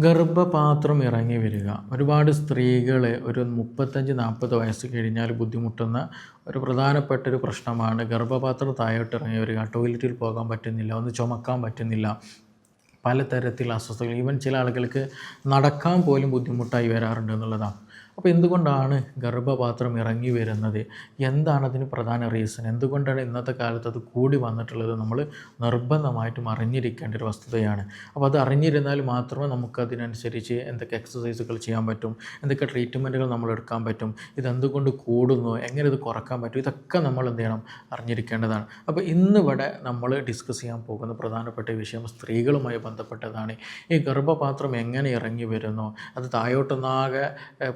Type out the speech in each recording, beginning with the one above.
ഗർഭപാത്രം ഇറങ്ങി വരിക. ഒരുപാട് സ്ത്രീകൾ ഒരു 35-40 വയസ്സ് കഴിഞ്ഞാൽ ബുദ്ധിമുട്ടുന്ന ഒരു പ്രധാനപ്പെട്ട ഒരു പ്രശ്നമാണ് ഗർഭപാത്രം താഴോട്ട് ഇറങ്ങി വരിക. ടോയ്ലറ്റിൽ പോകാൻ പറ്റുന്നില്ല, ഒന്ന് ചുമക്കാൻ പറ്റുന്നില്ല, പലതരത്തിലുള്ള അസ്വസ്ഥതകൾ. ഈവൻ ചില ആളുകൾക്ക് നടക്കാൻ പോലും ബുദ്ധിമുട്ടായി വരാറുണ്ട് എന്നുള്ളതാണ്. അപ്പോൾ എന്തുകൊണ്ടാണ് ഗർഭപാത്രം ഇറങ്ങി വരുന്നത്? എന്താണ് അതിന് പ്രധാന റീസൺ? എന്തുകൊണ്ടാണ് ഇന്നത്തെ കാലത്ത് അത് കൂടി വന്നിട്ടുള്ളത്? നമ്മൾ നിർബന്ധമായിട്ടും അറിഞ്ഞിരിക്കേണ്ട ഒരു വസ്തുതയാണ്. അപ്പോൾ അത് അറിഞ്ഞിരുന്നാൽ മാത്രമേ നമുക്കതിനനുസരിച്ച് എന്തൊക്കെ എക്സസൈസുകൾ ചെയ്യാൻ പറ്റും, എന്തൊക്കെ ട്രീറ്റ്മെൻറ്റുകൾ നമ്മൾ എടുക്കാൻ പറ്റും, ഇതെന്തുകൊണ്ട് കൂടുന്നു, എങ്ങനെ ഇത് കുറക്കാൻ പറ്റും, ഇതൊക്കെ നമ്മൾ എന്ത് ചെയ്യണം, അറിഞ്ഞിരിക്കേണ്ടതാണ്. അപ്പോൾ ഇന്നിവിടെ നമ്മൾ ഡിസ്കസ് ചെയ്യാൻ പോകുന്ന പ്രധാനപ്പെട്ട വിഷയം സ്ത്രീകളുമായി ബന്ധപ്പെട്ടതാണ്. ഈ ഗർഭപാത്രം എങ്ങനെ ഇറങ്ങി വരുന്നു, അത് താഴോട്ടൊന്നാകെ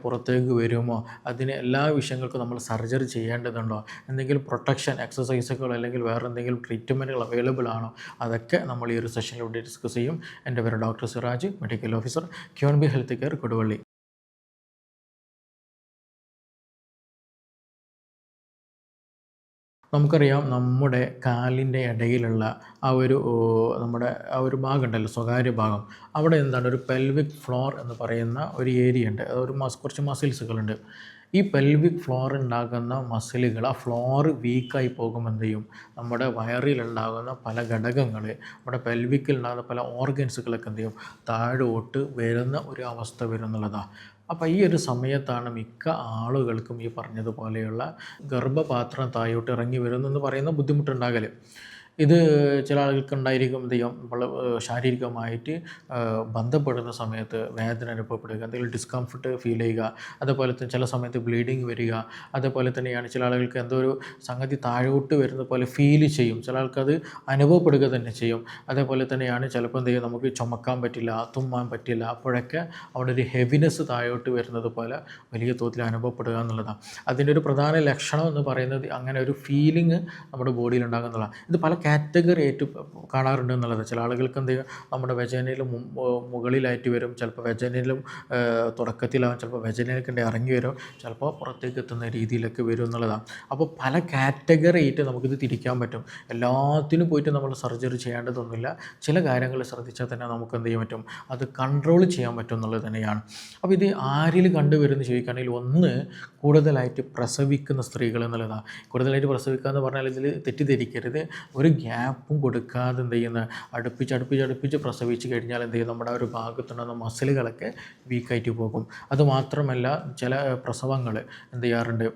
പുറത്തേക്ക് വരുമോ, അതിന് എല്ലാ വിഷയങ്ങൾക്കും നമ്മൾ സർജറി ചെയ്യേണ്ടതുണ്ടോ, എന്തെങ്കിലും പ്രൊട്ടക്ഷൻ എക്സസൈസുകൾ അല്ലെങ്കിൽ വേറെ എന്തെങ്കിലും ട്രീറ്റ്മെൻറ്റുകൾ അവൈലബിൾ ആണോ, അതൊക്കെ നമ്മൾ ഈ ഒരു സെഷനിലൂടെ ഡിസ്കസ് ചെയ്യും. എൻ്റെ പേര് doctor Siraj, medical officer, Queenbee health care, Koduvally. നമുക്കറിയാം, നമ്മുടെ കാലിൻ്റെ ഇടയിലുള്ള നമ്മുടെ ഭാഗം ഉണ്ടല്ലോ, സ്വകാര്യ ഭാഗം, അവിടെ എന്താണ് ഒരു പെൽവിക് ഫ്ലോർ എന്ന് പറയുന്ന ഒരു ഏരിയ ഉണ്ട്. അതൊരു കുറച്ച് മസിൽസുകളുണ്ട്. ഈ പെൽവിക് ഫ്ലോർ ഉണ്ടാകുന്ന മസിലുകൾ, ആ ഫ്ലോർ വീക്കായി പോകുമ്പോൾ എന്ത് ചെയ്യും, നമ്മുടെ വയറിലുണ്ടാകുന്ന പല ഘടകങ്ങൾ, നമ്മുടെ പെൽവിക്കിൽ ഉണ്ടാകുന്ന പല ഓർഗൻസുകളൊക്കെ എന്ത് ചെയ്യും, താഴോട്ട് വരുന്ന ഒരു അവസ്ഥ വരുന്നുള്ളതാണ്. അപ്പോൾ ഈ ഒരു സമയത്താണ് മിക്ക ആളുകൾക്കും ഈ പറഞ്ഞതുപോലെയുള്ള ഗർഭപാത്രം താഴോട്ട് ഇറങ്ങി വരുന്നെന്ന് പറയുന്ന ബുദ്ധിമുട്ടുണ്ടാകൽ. ഇത് ചില ആളുകൾക്ക് ഉണ്ടായിരിക്കും, എന്ത് ചെയ്യും, ശാരീരികമായിട്ട് ബന്ധപ്പെടുന്ന സമയത്ത് വേദന അനുഭവപ്പെടുക, എന്തെങ്കിലും ഡിസ്കംഫർട്ട് ഫീൽ ചെയ്യുക, അതേപോലെ തന്നെ ചില സമയത്ത് ബ്ലീഡിങ് വരിക, അതേപോലെ തന്നെയാണ് ചില ആളുകൾക്ക് എന്തോ ഒരു സംഗതി താഴോട്ട് വരുന്ന പോലെ ഫീൽ ചെയ്യും, ചില ആൾക്കത് അനുഭവപ്പെടുക തന്നെ ചെയ്യും. അതേപോലെ തന്നെയാണ് ചിലപ്പോൾ എന്ത് ചെയ്യും, നമുക്ക് ചുമക്കാൻ പറ്റില്ല, തുമ്മാൻ പറ്റില്ല, അപ്പോഴൊക്കെ അവിടെ ഒരു ഹെവിനെസ് താഴോട്ട് വരുന്നത് പോലെ വലിയ തോതിൽ അനുഭവപ്പെടുക എന്നുള്ളതാണ്. അതിൻ്റെ ഒരു പ്രധാന ലക്ഷണം എന്ന് പറയുന്നത് അങ്ങനെ ഒരു ഫീലിംഗ് നമ്മുടെ ബോഡിയിൽ ഉണ്ടാകുന്നതാണ്. ഇത് പല കാറ്റഗറി ആയിട്ട് കാണാറുണ്ട് എന്നുള്ളത്. ചില ആളുകൾക്ക് എന്ത് ചെയ്യും, നമ്മുടെ വെജനയിൽ മുകളിലായിട്ട് വരും, ചിലപ്പോൾ വെജനയിലും തുടക്കത്തിലാവും, ചിലപ്പോൾ വെജനയിലേക്ക് ഇറങ്ങി വരും, ചിലപ്പോൾ പുറത്തേക്ക് എത്തുന്ന രീതിയിലൊക്കെ വരും എന്നുള്ളതാണ്. അപ്പോൾ പല കാറ്റഗറി ആയിട്ട് നമുക്കിത് തിരിക്കാൻ പറ്റും. എല്ലാത്തിനും പോയിട്ട് നമ്മൾ സർജറി ചെയ്യേണ്ടതൊന്നുമില്ല. ചില കാര്യങ്ങൾ ശ്രദ്ധിച്ചാൽ തന്നെ നമുക്ക് എന്ത് ചെയ്യാൻ പറ്റും, അത് കൺട്രോൾ ചെയ്യാൻ പറ്റും എന്നുള്ളത് തന്നെയാണ്. അപ്പോൾ ഇത് ആരിൽ കണ്ടുവരുമെന്ന് ചോദിക്കുകയാണെങ്കിൽ, ഒന്ന് കൂടുതലായിട്ട് പ്രസവിക്കുന്ന സ്ത്രീകൾ എന്നുള്ളതാണ്. കൂടുതലായിട്ട് പ്രസവിക്കുക എന്ന് പറഞ്ഞാൽ ഇതിൽ തെറ്റിദ്ധരിക്കരുത്, ഒരു ഗ്യാപ്പും കൊടുക്കാതെ എന്ത് ചെയ്യുന്ന അടുപ്പിച്ച് പ്രസവിച്ച് കഴിഞ്ഞാൽ എന്ത് ചെയ്യും, നമ്മുടെ ഒരു ഭാഗത്തുണ്ടാകുന്ന മസിലുകളൊക്കെ വീക്കായിട്ട് പോകും. അതുമാത്രമല്ല, ചില പ്രസവങ്ങൾ എന്ത് ചെയ്യാറുണ്ട്,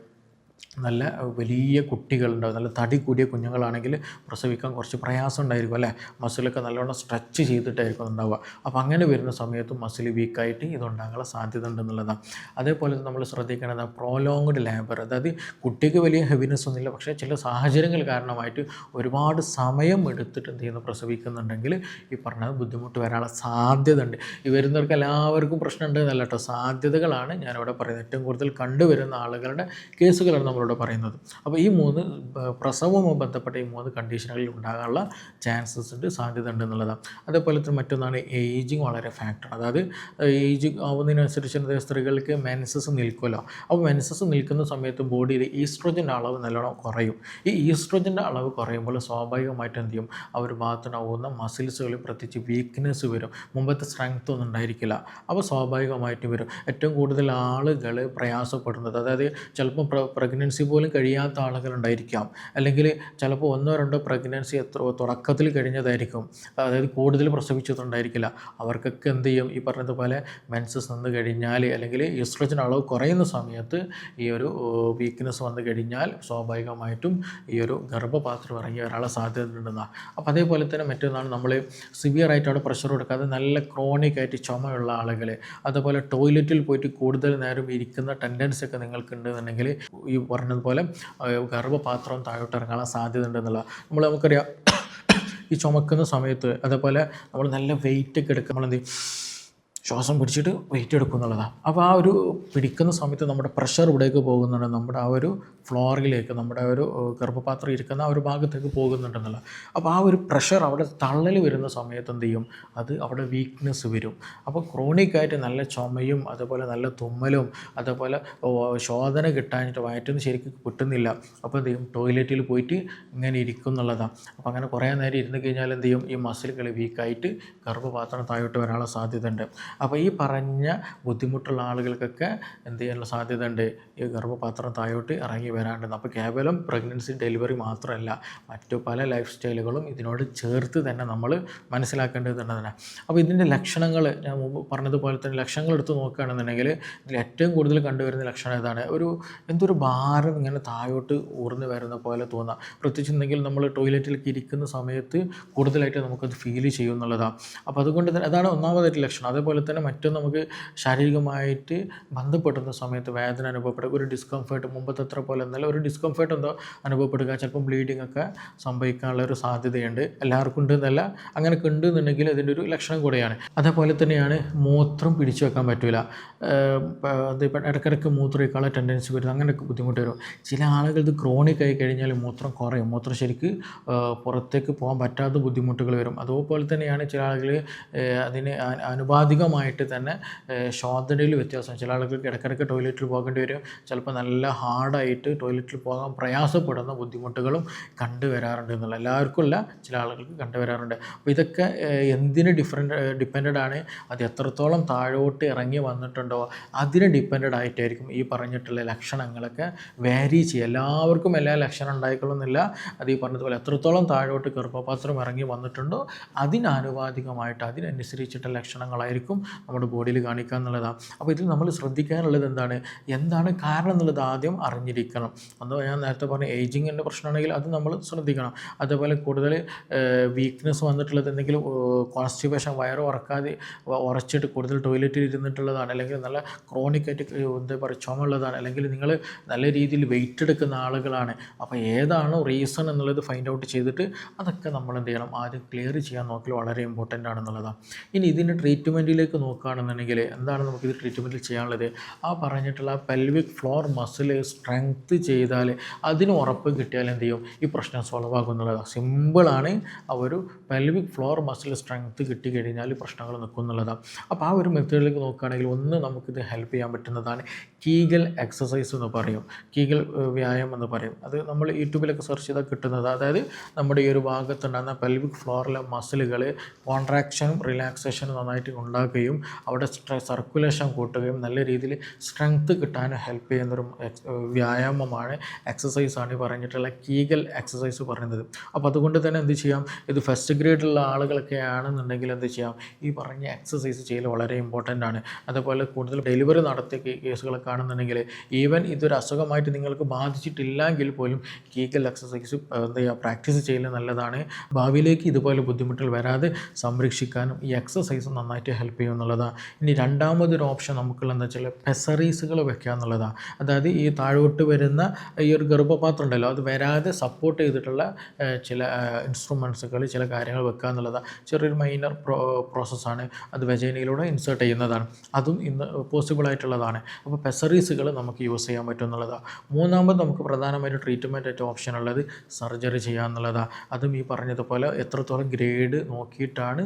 നല്ല വലിയ കുട്ടികളുണ്ടാവും, നല്ല തടി കൂടിയ കുഞ്ഞുങ്ങളാണെങ്കിൽ പ്രസവിക്കാൻ കുറച്ച് പ്രയാസം ഉണ്ടായിരിക്കും അല്ലേ, മസിലൊക്കെ നല്ലോണം സ്ട്രെച്ച് ചെയ്തിട്ടായിരിക്കും ഉണ്ടാവുക. അപ്പോൾ അങ്ങനെ വരുന്ന സമയത്തും മസിൽ വീക്കായിട്ട് ഇതുണ്ടാകാനുള്ള സാധ്യത ഉണ്ടെന്നുള്ളതാണ്. അതേപോലെ നമ്മൾ ശ്രദ്ധിക്കേണ്ടത് പ്രോലോങ്ഡ് ലേബർ, അതായത് കുട്ടിക്ക് വലിയ ഹെവിനെസ് ഒന്നുമില്ല, പക്ഷേ ചില സാഹചര്യങ്ങൾ കാരണമായിട്ട് ഒരുപാട് സമയം എടുത്തിട്ട് എന്ത് ചെയ്യുന്നു, പ്രസവിക്കുന്നുണ്ടെങ്കിൽ ഈ പറഞ്ഞത് ബുദ്ധിമുട്ട് വരാനുള്ള സാധ്യത ഉണ്ട്. ഈ വരുന്നവർക്ക് എല്ലാവർക്കും പ്രശ്നമുണ്ട് എന്നല്ല കേട്ടോ, സാധ്യതകളാണ് ഞാനിവിടെ പറയുന്നത്. ഏറ്റവും കൂടുതൽ കണ്ടുവരുന്ന ആളുകളുടെ കേസുകളാണ് നമ്മളോട് പറയുന്നത്. അപ്പോൾ ഈ പ്രസവവുമായി ബന്ധപ്പെട്ട ഈ 3 കണ്ടീഷനുകളിൽ ഉണ്ടാകാനുള്ള ചാൻസസ് ഉണ്ട്, സാധ്യത ഉണ്ട് എന്നുള്ളതാണ്. അതേപോലെ തന്നെ മറ്റൊന്നാണ് ഏജിങ് വളരെ ഫാക്ടറാണ്. അതായത് ഏജ് ആവുന്നതിനനുസരിച്ച് സ്ത്രീകൾക്ക് മെൻസസ് നിൽക്കുമല്ലോ. അപ്പോൾ മെൻസസ് നിൽക്കുന്ന സമയത്ത് ബോഡിയിൽ ഈസ്ട്രോജൻ്റെ അളവ് നല്ലോണം കുറയും. ഈ ഈസ്ട്രോജൻ്റെ അളവ് കുറയുമ്പോൾ സ്വാഭാവികമായിട്ട് എന്ത് ചെയ്യും, ആ ഒരു ഭാഗത്തുണ്ടാവുന്ന മസിൽസുകളിൽ പ്രത്യേകിച്ച് വീക്ക്നെസ് വരും, മുമ്പത്തെ സ്ട്രെങ്ത് ഒന്നും ഉണ്ടായിരിക്കില്ല. അപ്പോൾ സ്വാഭാവികമായിട്ടും വരും. ഏറ്റവും കൂടുതൽ ആളുകൾ പ്രയാസപ്പെടുന്നത്, അതായത് ചിലപ്പോൾ പ്രഗ്നൻസി പോലും കഴിയാത്ത ആളുകളുണ്ടായിരിക്കാം, അല്ലെങ്കിൽ ചിലപ്പോൾ 1-2 പ്രഗ്നൻസി തുടക്കത്തിൽ കഴിഞ്ഞതായിരിക്കും, അതായത് കൂടുതൽ പ്രസവിച്ചതുണ്ടായിരിക്കില്ല. അവർക്കൊക്കെ എന്ത് ചെയ്യും, ഈ പറഞ്ഞതുപോലെ മെൻസസ് വന്നു കഴിഞ്ഞാൽ അല്ലെങ്കിൽ ഈസ്ട്രോജൻ അളവ് കുറയുന്ന സമയത്ത് ഈ ഒരു വീക്ക്നെസ് വന്നു കഴിഞ്ഞാൽ സ്വാഭാവികമായിട്ടും ഈ ഒരു ഗർഭപാത്രം ഇറങ്ങി വരാനുള്ള സാധ്യത ഉണ്ടെന്നാണ്. അപ്പോൾ അതേപോലെ തന്നെ മറ്റൊന്നാണ്, നമ്മൾ സിവിയറായിട്ട് അവിടെ പ്രഷർ കൊടുക്കാതെ നല്ല ക്രോണിക് ആയിട്ട് ചുമയുള്ള ആളുകൾ, അതുപോലെ ടോയ്ലറ്റിൽ പോയിട്ട് കൂടുതൽ നേരം ഇരിക്കുന്ന ടെൻഡൻസി ഒക്കെ നിങ്ങൾക്കുണ്ടെന്നുണ്ടെങ്കിൽ ഈ പറഞ്ഞതുപോലെ ഗർഭപാത്രം താഴോട്ട് ഇറങ്ങാനുള്ള സാധ്യത ഉണ്ടെന്നുള്ള നമുക്കറിയാം. ഈ ചുമക്കുന്ന സമയത്ത് അതേപോലെ നമ്മൾ നല്ല വെയിറ്റ് ഒക്കെ എടുക്കുക, നമ്മളെന്ത് ശ്വാസം പിടിച്ചിട്ട് വെയിറ്റ് എടുക്കും എന്നുള്ളതാണ്. അപ്പോൾ ആ ഒരു പിടിക്കുന്ന സമയത്ത് നമ്മുടെ പ്രഷർ ഇവിടേക്ക് പോകുന്നുണ്ട്, നമ്മുടെ ആ ഒരു ഫ്ലോറിലേക്ക്, നമ്മുടെ ആ ഒരു ഗർഭപാത്രം ഇരിക്കുന്ന ആ ഒരു ഭാഗത്തേക്ക് പോകുന്നുണ്ടെന്നുള്ള. അപ്പോൾ ആ ഒരു പ്രഷർ അവിടെ തള്ളൽ വരുന്ന സമയത്ത് എന്ത് ചെയ്യും, അത് അവിടെ വീക്ക്നെസ് വരും. അപ്പോൾ ക്രോണിക്കായിട്ട് നല്ല ചുമയും അതേപോലെ നല്ല തുമ്മലും അതേപോലെ ശോധന കിട്ടാനായിട്ട് വയറ്റിന്ന് ശരിക്കും കിട്ടുന്നില്ല. അപ്പോൾ എന്ത് ചെയ്യും, ടോയ്ലറ്റിൽ പോയിട്ട് ഇങ്ങനെ ഇരിക്കും എന്നുള്ളതാണ്. അപ്പോൾ അങ്ങനെ കുറേ നേരം ഇരുന്ന് കഴിഞ്ഞാൽ എന്ത് ചെയ്യും, ഈ മസിലുകൾ വീക്കായിട്ട് ഗർഭപാത്രം താഴോട്ട് വരാനുള്ള സാധ്യത ഉണ്ട്. അപ്പോൾ ഈ പറഞ്ഞ ബുദ്ധിമുട്ടുള്ള ആളുകൾക്കൊക്കെ എന്ത് ചെയ്യാനുള്ള സാധ്യത ഉണ്ട്, ഈ ഗർഭപാത്രം താഴോട്ട് ഇറങ്ങി വരാണ്ടെന്ന്. അപ്പോൾ കേവലം പ്രഗ്നൻസി ഡെലിവറി മാത്രമല്ല, മറ്റു പല ലൈഫ് സ്റ്റൈലുകളും ഇതിനോട് ചേർത്ത് തന്നെ നമ്മൾ മനസ്സിലാക്കേണ്ടത് തന്നെ. അപ്പോൾ ഇതിൻ്റെ ലക്ഷണങ്ങൾ ഞാൻ മുമ്പ് പറഞ്ഞതുപോലെ തന്നെ ലക്ഷണങ്ങൾ എടുത്ത് നോക്കുകയാണെന്നുണ്ടെങ്കിൽ ഇതിൽ ഏറ്റവും കൂടുതൽ കണ്ടുവരുന്ന ലക്ഷണം ഏതാണ്? എന്തൊരു ഭാരം ഇങ്ങനെ താഴോട്ട് ഊർന്ന് വരുന്ന പോലെ തോന്നുക. പ്രത്യേകിച്ച് എന്തെങ്കിലും നമ്മൾ ടോയ്ലറ്റിലേക്ക് ഇരിക്കുന്ന സമയത്ത് കൂടുതലായിട്ട് നമുക്കത് ഫീൽ ചെയ്യുന്നുള്ളതാണ്. അപ്പോൾ അതുകൊണ്ട് തന്നെ അതാണ് ഒന്നാമതായിട്ട് ലക്ഷണം. അതേപോലെ തന്നെ മറ്റൊന്ന് നമുക്ക് ശാരീരികമായിട്ട് ബന്ധപ്പെടുന്ന സമയത്ത് വേദന അനുഭവപ്പെടുക, ഒരു ഡിസ്കംഫേർട്ട്, മുമ്പത്തെ അത്ര പോലെ എന്നല്ല ഒരു ഡിസ്കംഫേർട്ട് എന്തോ അനുഭവപ്പെടുക, ചിലപ്പം ബ്ലീഡിംഗ് ഒക്കെ സംഭവിക്കാനുള്ള ഒരു സാധ്യതയുണ്ട്. എല്ലാവർക്കും ഉണ്ട് എന്നല്ല, അങ്ങനെ ഉണ്ട് എന്നുണ്ടെങ്കിൽ അതിൻ്റെ ഒരു ലക്ഷണം കൂടെയാണ്. അതേപോലെ തന്നെയാണ് മൂത്രം പിടിച്ചു വെക്കാൻ പറ്റില്ല. ഇപ്പം ഇടയ്ക്കിടയ്ക്ക് മൂത്രമൊഴിക്കാനുള്ള ടെൻഡൻസി വരും, അങ്ങനെയൊക്കെ ബുദ്ധിമുട്ട് വരും. ചില ആളുകൾ ഇത് ക്രോണിക് ആയി കഴിഞ്ഞാൽ മൂത്രം കുറയും, മൂത്രം ശരിക്ക് പുറത്തേക്ക് പോകാൻ പറ്റാത്ത ബുദ്ധിമുട്ടുകൾ വരും. അതുപോലെ തന്നെയാണ് ചില ആളുകൾ അതിന് ആനുപാതികമായിട്ട് തന്നെ ശോധനയിൽ വ്യത്യാസം. ചില ആളുകൾക്ക് ഇടയ്ക്കിടയ്ക്ക് ടോയ്ലറ്റിൽ പോകേണ്ടി വരും, ചിലപ്പോൾ നല്ല ഹാർഡായിട്ട് ടോയ്ലറ്റിൽ പോകാൻ പ്രയാസപ്പെടുന്ന ബുദ്ധിമുട്ടുകളും കണ്ടുവരാറുണ്ട് എന്നുള്ള. എല്ലാവർക്കും അല്ല, ചില ആളുകൾക്ക് കണ്ടുവരാറുണ്ട്. അപ്പോൾ ഇതൊക്കെ എന്തിന് ഡിപ്പെൻഡഡ് ആണ്, അത് എത്രത്തോളം താഴോട്ട് ഇറങ്ങി വന്നിട്ടുണ്ടോ അതിന് ഡിപ്പെൻഡഡ് ആയിട്ടായിരിക്കും ഈ പറഞ്ഞിട്ടുള്ള ലക്ഷണങ്ങളൊക്കെ വേരി ചെയ്യുക. എല്ലാവർക്കും എല്ലാ ലക്ഷണം ഉണ്ടായിക്കൊള്ളുന്നില്ല. അത് ഈ പറഞ്ഞതുപോലെ എത്രത്തോളം താഴോട്ട് ഗർഭപാത്രം ഇറങ്ങി വന്നിട്ടുണ്ടോ അതിനാനുപാതികമായിട്ട് അതിനനുസരിച്ചിട്ടുള്ള ലക്ഷണങ്ങളായിരിക്കും നമ്മുടെ ബോഡിയിൽ കാണിക്കുക എന്നുള്ളതാണ്. അപ്പോൾ ഇതിൽ നമ്മൾ ശ്രദ്ധിക്കാനുള്ളത് എന്താണ് കാരണം എന്നുള്ളത് ആദ്യം അറിഞ്ഞിരിക്കണം. അന്ന് ഞാൻ നേരത്തെ പറഞ്ഞ ഏജിങ്ങിൻ്റെ പ്രശ്നമാണെങ്കിൽ അത് നമ്മൾ ശ്രദ്ധിക്കണം. അതേപോലെ കൂടുതൽ വീക്ക്നെസ് വന്നിട്ടുള്ളത്, എന്തെങ്കിലും കോൺസ്റ്റിപ്പേഷൻ, വയറ് ഉറച്ചിട്ട് കൂടുതൽ ടോയ്ലറ്റിൽ ഇരുന്നിട്ടുള്ളതാണ്, അല്ലെങ്കിൽ നല്ല ക്രോണിക്കായിട്ട് എന്താ പറയുക ചുമ ഉള്ളതാണ്, അല്ലെങ്കിൽ നിങ്ങൾ നല്ല രീതിയിൽ വെയിറ്റ് എടുക്കുന്ന ആളുകളാണ്. അപ്പോൾ ഏതാണോ റീസൺ എന്നുള്ളത് ഫൈൻഡ് ഔട്ട് ചെയ്തിട്ട് അതൊക്കെ നമ്മൾ എന്ത് ചെയ്യണം, ആദ്യം ക്ലിയർ ചെയ്യാൻ നോക്കൽ വളരെ ഇമ്പോർട്ടൻ്റ് ആണെന്നുള്ളതാണ്. ഇനി ഇതിൻ്റെ ട്രീറ്റ്മെൻറ്റിലേക്ക് നോക്കുകയാണെന്നുണ്ടെങ്കിൽ എന്താണ് നമുക്കിത് ട്രീറ്റ്മെൻറ്റിൽ ചെയ്യാനുള്ളത്? ആ പറഞ്ഞിട്ടുള്ള പെൽവിക് ഫ്ലോർ മസിൽ സ്ട്രെങ്ത് ചെയ്താൽ, അതിന് ഉറപ്പ് കിട്ടിയാൽ എന്ത് ചെയ്യും, ഈ പ്രശ്നം സോൾവ് ആകുന്നുള്ളതാണ്. സിമ്പിളാണ്. ആ ഒരു പെൽവിക് ഫ്ലോർ മസിൽ സ്ട്രെങ്ത് കിട്ടിക്കഴിഞ്ഞാൽ പ്രശ്നങ്ങൾ നിൽക്കും എന്നുള്ളതാണ്. അപ്പോൾ ആ ഒരു മെത്തേഡിലേക്ക് നോക്കുകയാണെങ്കിൽ ഒന്ന് നമുക്കിത് ഹെൽപ്പ് ചെയ്യാൻ പറ്റുന്നതാണ് കീഗൽ എക്സസൈസ് എന്ന് പറയും, കീഗൽ വ്യായാമം എന്ന് പറയും. അത് നമ്മൾ യൂട്യൂബിലൊക്കെ സെർച്ച് ചെയ്താൽ കിട്ടുന്നത്. അതായത് നമ്മുടെ ഈ ഒരു ഭാഗത്തുണ്ടാകുന്ന പെൽവിക് ഫ്ലോറിലെ മസിലുകൾ കോൺട്രാക്ഷനും റിലാക്സേഷനും നന്നായിട്ട് ഉണ്ടാക്കുകയും അവിടെ സർക്കുലേഷൻ കൂട്ടുകയും നല്ല രീതിയിൽ സ്ട്രെങ്ത് കിട്ടാനും ഹെൽപ്പ് ചെയ്യുന്നൊരു വ്യായാമമാണ്, എക്സസൈസാണ് ഈ പറഞ്ഞിട്ടുള്ള കീഗൽ എക്സസൈസ് പറയുന്നത്. അപ്പോൾ അതുകൊണ്ട് തന്നെ എന്ത് ചെയ്യാം, ഇത് ഫസ്റ്റ് ഗ്രേഡിലുള്ള ആളുകളൊക്കെ ആണെന്നുണ്ടെങ്കിൽ എന്ത് ചെയ്യാം, ഈ പറഞ്ഞ എക്സസൈസ് ചെയ്യൽ വളരെ ഇമ്പോർട്ടൻ്റ് ആണ്. അതുപോലെ കൂടുതൽ ഡെലിവറി നടത്തിയ കേസുകളൊക്കെ ആണെന്നുണ്ടെങ്കിൽ ഈവൻ ഇതൊരു അസുഖമായിട്ട് നിങ്ങൾക്ക് ബാധിച്ചിട്ടില്ലെങ്കിൽ പോലും കീഗൽ എക്സസൈസ് എന്താ ചെയ്യുക, പ്രാക്ടീസ് ചെയ്യൽ നല്ലതാണ്. ഭാവിയിലേക്ക് ഇതുപോലെ ബുദ്ധിമുട്ടുകൾ വരാതെ സംരക്ഷിക്കാനും ഈ എക്സസൈസ് നന്നായിട്ട് ഹെൽപ്പ് ചെയ്യും എന്നുള്ളതാണ്. ഇനി രണ്ടാമതൊരു ഓപ്ഷൻ നമുക്കുള്ള എന്താ വെച്ചാൽ പെസറീസുകൾ വെക്കുക എന്നുള്ളതാണ്. അതായത് ഈ താഴോട്ട് വരുന്ന ഈ ഒരു ഗർഭപാത്രം ഉണ്ടല്ലോ, അത് വരാതെ സപ്പോർട്ട് ചെയ്തിട്ടുള്ള ചില ഇൻസ്ട്രുമെൻസുകൾ, ചില കാര്യങ്ങൾ വെക്കുക എന്നുള്ളതാണ്. ചെറിയൊരു മൈനർ പ്രോസസ്സാണ്. അത് വെജൈനയിലൂടെ ഇൻസേർട്ട് ചെയ്യുന്നതാണ്. അതും ഇന്ന് പോസിബിൾ ആയിട്ടുള്ളതാണ്. അപ്പോൾ പെസറീസുകൾ നമുക്ക് യൂസ് ചെയ്യാൻ പറ്റും എന്നുള്ളതാണ്. മൂന്നാമത് നമുക്ക് പ്രധാനമായിട്ട് ട്രീറ്റ്മെൻറ്റ് ആയിട്ട് ഓപ്ഷൻ ഉള്ളത് സർജറി ചെയ്യുക എന്നുള്ളതാണ്. അതും ഈ പറഞ്ഞതുപോലെ എത്രത്തോളം ഗ്രേഡ് നോക്കിയിട്ടാണ്,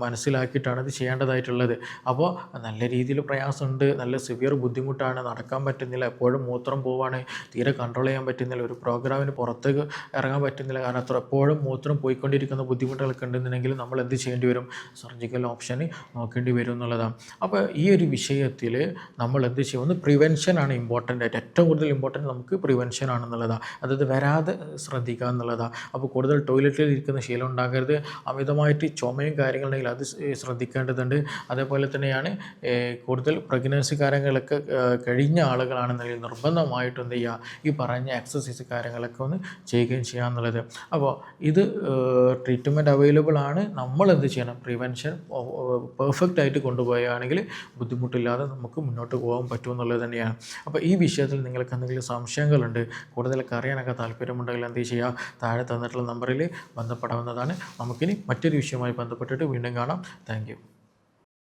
മനസ്സിലാക്കിയിട്ടാണ് ഇത് ചെയ്യേണ്ടതായിട്ടുള്ളത്. അപ്പോൾ നല്ല രീതിയിൽ പ്രയാസമുണ്ട്, നല്ല സിവിയർ ബുദ്ധിമുട്ടാണ്, നടക്കാൻ പറ്റുന്നില്ല, എപ്പോഴും മൂത്രം പോവാണ്, തീരെ കൺട്രോൾ ചെയ്യാൻ പറ്റുന്നില്ല, ഒരു പ്രോഗ്രാമിന് പുറത്തേക്ക് ഇറങ്ങാൻ പറ്റുന്നില്ല, കാരണം അത്ര എപ്പോഴും മൂത്രം പോയിക്കൊണ്ടിരിക്കുന്ന ബുദ്ധിമുട്ടുകളൊക്കെ ഉണ്ടെന്നുണ്ടെങ്കിൽ നമ്മൾ എന്ത് ചെയ്യേണ്ടി വരും, സർജിക്കൽ ഓപ്ഷന് നോക്കേണ്ടി വരും എന്നുള്ളതാണ്. അപ്പോൾ ഈ ഒരു വിഷയത്തിൽ നമ്മൾ എന്ത് ചെയ്യും, ഒന്ന് പ്രിവെൻഷനാണ് ഇമ്പോർട്ടൻ്റ് ആയിട്ട്, ഏറ്റവും കൂടുതൽ ഇമ്പോർട്ടൻറ്റ് നമുക്ക് പ്രിവെൻഷൻ ആണെന്നുള്ളതാണ്. അതായത് വരാതെ ശ്രദ്ധിക്കുക എന്നുള്ളതാണ്. അപ്പോൾ കൂടുതൽ ടോയ്ലറ്റിൽ ഇരിക്കുന്ന ശീലം ഉണ്ടാകരുത്. അമിതമായിട്ട് ചുമയും കാര്യങ്ങളുണ്ടെങ്കിൽ അത് ശ്രദ്ധിക്കേണ്ടതുണ്ട്. അതേപോലെ തന്നെയാണ് കൂടുതൽ പ്രഗ്നൻസി കാര്യങ്ങളൊക്കെ കഴിഞ്ഞ ആളുകളാണെന്നുണ്ടെങ്കിൽ നിർബന്ധമായിട്ടും എന്ത് ചെയ്യുക, ഈ പറഞ്ഞ എക്സസൈസ് കാര്യങ്ങളൊക്കെ ഒന്ന് ചെയ്യുകയും ചെയ്യുക എന്നുള്ളത്. അപ്പോൾ ഇത് ട്രീറ്റ്മെൻറ്റ് അവൈലബിൾ ആണ്. നമ്മൾ എന്ത് ചെയ്യണം, പ്രിവെൻഷൻ പെർഫെക്റ്റ് ആയിട്ട് കൊണ്ടുപോവുകയാണെങ്കിൽ ബുദ്ധിമുട്ടില്ലാതെ നമുക്ക് മുന്നോട്ട് പോകാൻ പറ്റുമെന്നുള്ളത് തന്നെയാണ്. അപ്പോൾ ഈ വിഷയത്തിൽ നിങ്ങൾക്ക് എന്തെങ്കിലും സംശയങ്ങളുണ്ട്, കൂടുതലൊക്കെ അറിയാനൊക്കെ താല്പര്യമുണ്ടെങ്കിൽ എന്ത് ചെയ്യുക, താഴെ തന്നിട്ടുള്ള നമ്പറിൽ ബന്ധപ്പെടാവുന്നതാണ്. നമുക്കിനി മറ്റൊരു വിഷയവുമായി ബന്ധപ്പെട്ടിട്ട് വീണ്ടും കാണാം. Thank you.